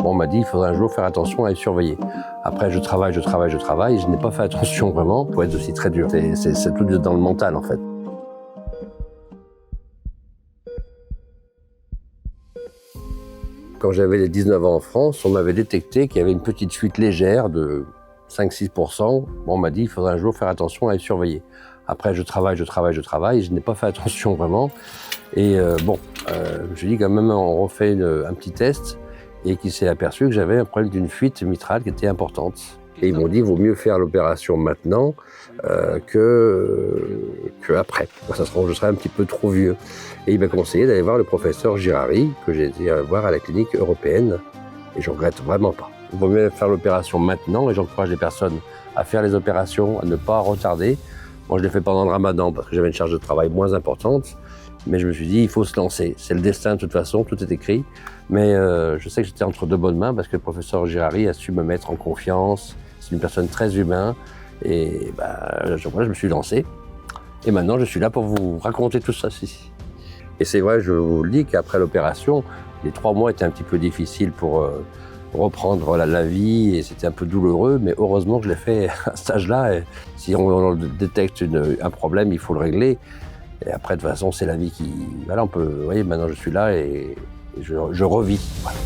Bon, on m'a dit il faudrait un jour faire attention à les surveiller. Après, je travaille, je n'ai pas fait attention vraiment. Il faut être aussi très dur. C'est tout dans le mental en fait. Quand j'avais les 19 ans en France, on m'avait détecté qu'il y avait une petite fuite légère de 5-6%. Bon, on m'a dit il faudrait un jour faire attention à les surveiller. Après, je travaille, je n'ai pas fait attention vraiment. Et je me suis dit quand même, on refait un petit test et qui s'est aperçu que j'avais un problème d'une fuite mitrale qui était importante. Et ils m'ont dit, il vaut mieux faire l'opération maintenant que après. Je serai un petit peu trop vieux. Et il m'a conseillé d'aller voir le professeur Girari, que j'ai été voir à la clinique européenne. Et je ne regrette vraiment pas. Il vaut mieux faire l'opération maintenant et j'encourage les personnes à faire les opérations, à ne pas retarder. Moi, je l'ai fait pendant le ramadan parce que j'avais une charge de travail moins importante. Mais je me suis dit, il faut se lancer. C'est le destin de toute façon, tout est écrit. Mais je sais que j'étais entre de bonnes mains parce que le professeur Girari a su me mettre en confiance. C'est une personne très humaine. Et je me suis lancé. Et maintenant, je suis là pour vous raconter tout ça ici. Et c'est vrai, je vous le dis qu'après l'opération, les 3 mois étaient un petit peu difficiles pour reprendre la vie. Et c'était un peu douloureux. Mais heureusement que je l'ai fait à cet âge-là. Et si on détecte un problème, il faut le régler. Et après, de toute façon, c'est la vie qui... Voilà, vous voyez, maintenant je suis là et je revis. Voilà.